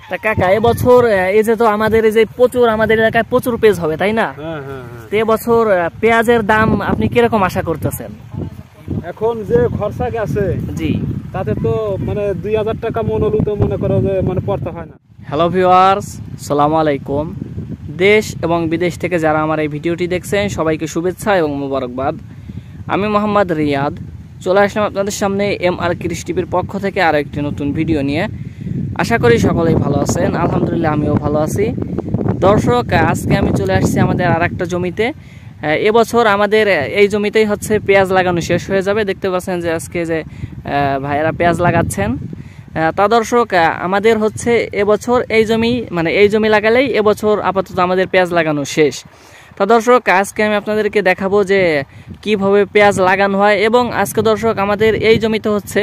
তা কাকা এবছর এই যে তো আমাদের এই যে প্রচুর আমাদের এলাকায় প্রচুর পেঁয়াজ হবে তাই না? তো এবছর পেঁয়াজের দাম আপনি কিরকম আশা করতেছেন? এখন যে খরচা গেছে জি তাতে তো মানে 2000 টাকা মন হলো তো মনে করো যে মানে পড়তে হয় না। হ্যালো ভিউয়ার্স, সালামু আলাইকুম। দেশ এবং বিদেশ থেকে যারা আমার এই ভিডিওটি দেখছেন সবাইকে শুভেচ্ছা এবং মোবারকবাদ। আমি মোহাম্মদ রিয়াদ চলে আসলাম আপনাদের সামনে MR কৃষি টিভির পক্ষ থেকে আরও একটি নতুন ভিডিও নিয়ে। আশা করি সকলেই ভালো আছেন, আলহামদুলিল্লাহ আমিও ভালো আছি। দর্শক, আজকে আমি চলে আসছি আমাদের আর একটা জমিতে। এবছর আমাদের এই জমিতেই হচ্ছে পেঁয়াজ লাগানো শেষ হয়ে যাবে। দেখতে পাচ্ছেন যে আজকে যে ভাইয়েরা পেঁয়াজ লাগাচ্ছেন। তা দর্শক, আমাদের হচ্ছে এবছর এই জমি লাগালেই এবছর আপাতত আমাদের পেঁয়াজ লাগানো শেষ। তা দর্শক, আজকে আমি আপনাদেরকে দেখাবো যে কিভাবে পেঁয়াজ লাগানো হয়। এবং আজকে দর্শক আমাদের এই জমিতে হচ্ছে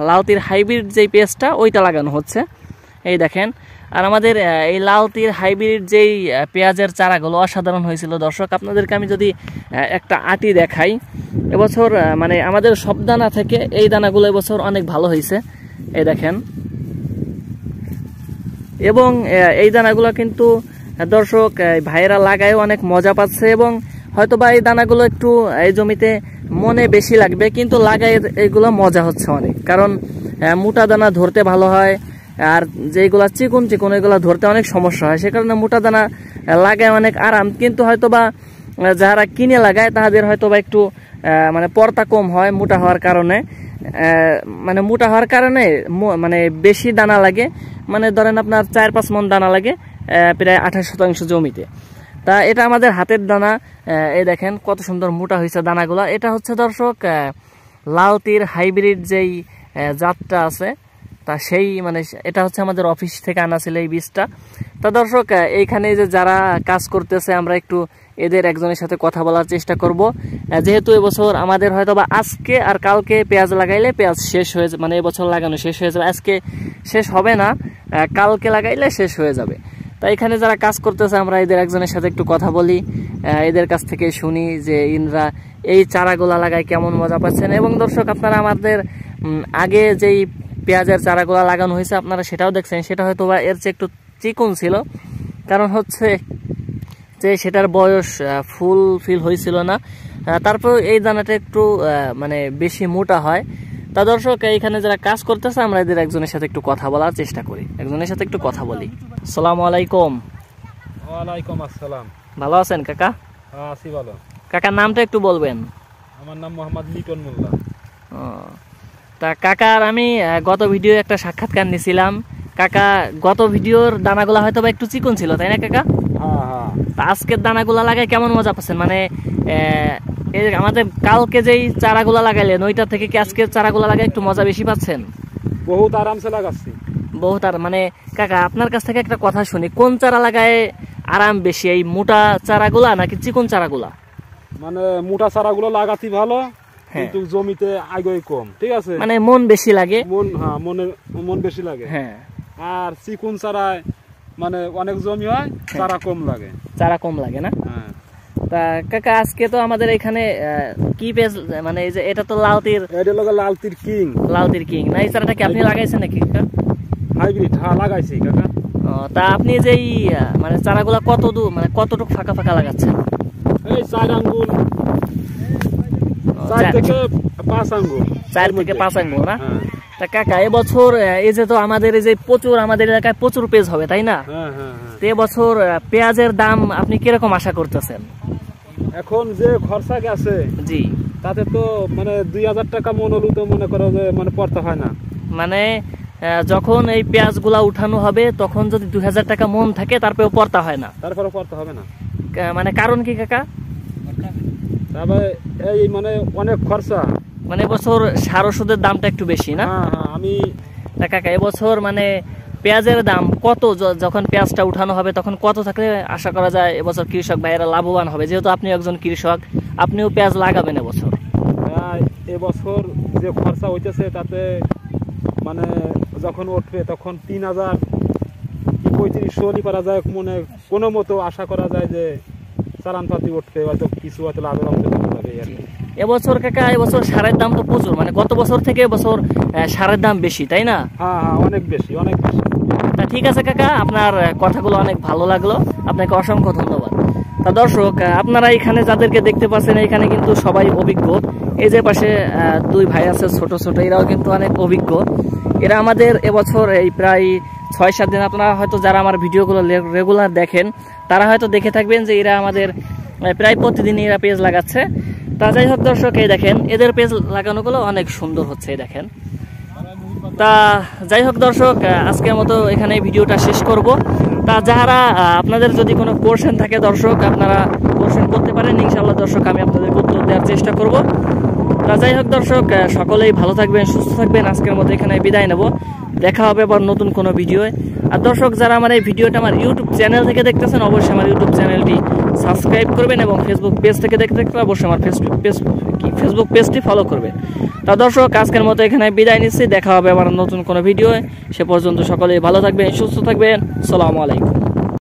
লালতির হাইব্রিড যেই পেঁয়াজটা ওইটা লাগানো হচ্ছে, এই দেখেন। আর আমাদের এই লালতির হাইব্রিড যেই পেঁয়াজের চারাগুলো অসাধারণ হয়েছিল দর্শক। আপনাদেরকে আমি যদি একটা আটি দেখাই, এবছর মানে আমাদের সব দানা থেকে এই দানাগুলো এবছর অনেক ভালো হয়েছে, এই দেখেন। এবং এই দানাগুলো কিন্তু দর্শক ভাইয়েরা লাগায় অনেক মজা পাচ্ছে। এবং হয়তোবা এই দানাগুলো একটু এই জমিতে মনে বেশি লাগবে, কিন্তু লাগায় এইগুলো মজা হচ্ছে অনেক। কারণ মোটা দানা ধরতে ভালো হয়, আর যেগুলা চিকন এগুলো ধরতে অনেক সমস্যা হয়। সে কারণে মোটা দানা লাগায় অনেক আরাম। কিন্তু হয়তোবা যারা কিনে লাগায় তাদের হয়তোবা একটু মানে পর্তা কম হয় মোটা হওয়ার কারণে। মানে বেশি দানা লাগে, মানে ধরেন আপনার 4-5 মণ দানা লাগে প্রায় 28% জমিতে। তা এটা আমাদের হাতের দানা, এই দেখেন কত সুন্দর মোটা হয়েছে দানাগুলা। এটা হচ্ছে দর্শক লালতির হাইব্রিড যেই জাতটা আছে, তা সেই মানে এটা হচ্ছে আমাদের অফিস থেকে আনা ছিল এই বীজটা। তা দর্শক, এইখানে যে যারা কাজ করতেছে আমরা একটু এদের একজনের সাথে কথা বলার চেষ্টা করব। যেহেতু এবছর আমাদের হয়তো বা আজকে আর কালকে পেঁয়াজ লাগাইলে পেঁয়াজ শেষ হয়ে যাবে, মানে এবছর লাগানো শেষ হয়ে যাবে। আজকে শেষ হবে না, কালকে লাগাইলে শেষ হয়ে যাবে। তা এখানে যারা কাজ করতেছে আমরা এদের একজনের সাথে একটু কথা বলি, এদের কাছ থেকে শুনি যে ইনরা এই চারাগুলা লাগায় কেমন মজা পাচ্ছেন। এবং দর্শক, আপনারা আমাদের আগে যেই পেঁয়াজের চারাগুলা লাগানো হয়েছে আপনারা সেটাও দেখছেন, সেটা হয়তো বা এর চেয়ে একটু চিকন ছিল। কারণ হচ্ছে যে সেটার বয়স ফুল হয়েছিল না। তারপর এই দানাটা একটু মানে বেশি মোটা হয়। তা দর্শক, এইখানে যারা কাজ করতেছে আমরা এদের একজনের সাথে একটু কথা বলার চেষ্টা করি, একজনের সাথে একটু কথা বলি। আসসালামু আলাইকুম। ওয়ালাইকুম আসসালাম। ভালো আছেন কাকা? আছি ভালো। কাকার নামটা একটু বলবেন? আমার নাম মোহাম্মদ লিটন মোল্লা। তা কাকার আমি গত ভিডিও একটা সাক্ষাৎকার নিয়েছিলাম। কাকা গত ভিডিওর দানাগুলা হয়তো বা একটু চিকন ছিল, তাই না কাকা? তা আজকের দানাগুলা লাগাই কেমন মজা পাচ্ছেন? মানে আমাদের কালকে যেই চারাগুলা লাগাইলেন ওইটা থেকে কি আজকের চারাগুলা লাগাই একটু মজা বেশি পাচ্ছেন? বহুত আরামসে লাগাচ্ছি। বহুত। আর মানে কাকা আপনার কাছ থেকে একটা কথা শুনি, কোন চারা লাগায় আরাম বেশি, এই মোটা চারাগুলা নাকি চিকন চারাগুলা? মানে মোটা চারাগুলো লাগাতে ভালো, কিন্তু জমিতে আগে কম, ঠিক আছে? মানে মন বেশি লাগে। মন বেশি লাগে। হ্যাঁ। আর চিকন চারায় মানে অনেক জমি হয়, চারা কম লাগে না? হ্যাঁ। তা কাকা আজকে তো আমাদের এখানে কি পেঁয়াজ, মানে এই যে এটা তো লালতির কিং না? এই চারাটা কি আপনি লাগাইছেন নাকি কাকা? হাইব্রিড। হ্যাঁ লাগাইছি কাকা। তা আপনি যে মানে চারাগুলা কতটুকু ফাঁকা লাগাচ্ছেন? এই 4 আঙ্গুল, 4 থেকে 5 আঙ্গুল। 4 থেকে 5 আঙ্গুল না? তা কাকা এবছর এই যে তো আমাদের এই যে আমাদের এলাকায় প্রচুর পেঁয়াজ হবে তাই না? তো এবছর পেঁয়াজের দাম আপনি কিরকম আশা করতেছেন? এখন যে খরচা গেছে জি, তাতে তো মানে 2000 টাকা মন হলো তো মনে করো যে মানে পড়তে হয় না। মানে যখন এই পেঁয়াজগুলা উঠানো হবে তখন যদি 2000 টাকা মন থাকে তারপরে পড়তা হয় না, তারপরে পড়তে হবে না। মানে কারণ কি কাকা? তবে এই মানে অনেক খরচা, মানে এবছর সার ওষুধের দামটা একটু বেশি না? আমি কাকা এবছর মানে পেঁয়াজের দাম কত, যখন পেঁয়াজটা উঠানো হবে তখন কত থাকলে আশা করা যায় এবছর কৃষক ভাইয়েরা লাভবান হবে? যেহেতু আপনি একজন কৃষক, আপনিও পেঁয়াজ লাগাবেন এবছর। এবছর যে খরচা হইতেছে তাতে মানে যখন উঠবে তখন 3000-3500 করা যায়, মনে কোনো মতো আশা করা যায় যে চালানপাতি উঠবে, হয়তো কিছু হয়তো লাভের অংশ হবে। এবছর কাকা এবছর সারের দাম তো প্রচুর, মানে গত বছর থেকে এবছর সারের দাম বেশি, তাই না? হ্যাঁ হ্যাঁ, অনেক বেশি, অনেক বেশি। তা ঠিক আছে কাকা, আপনার কথাগুলো অনেক ভালো লাগলো, আপনাকে অসংখ্য ধন্যবাদ। তা দর্শক, আপনারা এখানে যাদেরকে দেখতে পাচ্ছেন এখানে কিন্তু সবাই অভিজ্ঞ। এই যে পাশে দুই ভাই আছে ছোট ছোট, এরাও কিন্তু অনেক অভিজ্ঞ। এরা আমাদের এবছর এই প্রায় 6-7 দিন, আপনারা হয়তো যারা আমার ভিডিওগুলো রেগুলার দেখেন তারা হয়তো দেখে থাকবেন যে এরা আমাদের প্রায় প্রতিদিনই এরা পেজ লাগাচ্ছে। তা যাই হোক দর্শক, এই দেখেন এদের পেজ লাগানোগুলো অনেক সুন্দর হচ্ছে, এই দেখেন। তা যাই হোক দর্শক, আজকের মতো এখানে ভিডিওটা শেষ করব। তা যারা আপনাদের যদি কোনো কোশ্চেন থাকে দর্শক, আপনারা কোশ্চেন করতে পারেন, ইনশাআল্লাহ দর্শক আমি আপনাদের উত্তর দেওয়ার চেষ্টা করব। তা যাই হোক দর্শক, সকলেই ভালো থাকবেন, সুস্থ থাকবেন। আজকের মতো এখানে বিদায় নেব, দেখা হবে আবার নতুন কোনো ভিডিওয়ে। আর দর্শক, যারা আমার এই ভিডিওটা আমার ইউটিউব চ্যানেল থেকে দেখতেছেন অবশ্যই আমার ইউটিউব চ্যানেলটি সাবস্ক্রাইব করবেন, এবং ফেসবুক পেজ থেকে দেখতে অবশ্যই আমার ফেসবুক পেজটি ফলো করবেন। তা দর্শক, আজকের মতো এখানে বিদায় নিচ্ছি, দেখা হবে আবার নতুন কোনো ভিডিওয়ে। সে পর্যন্ত সকলেই ভালো থাকবেন, সুস্থ থাকবেন। আসসালামু আলাইকুম।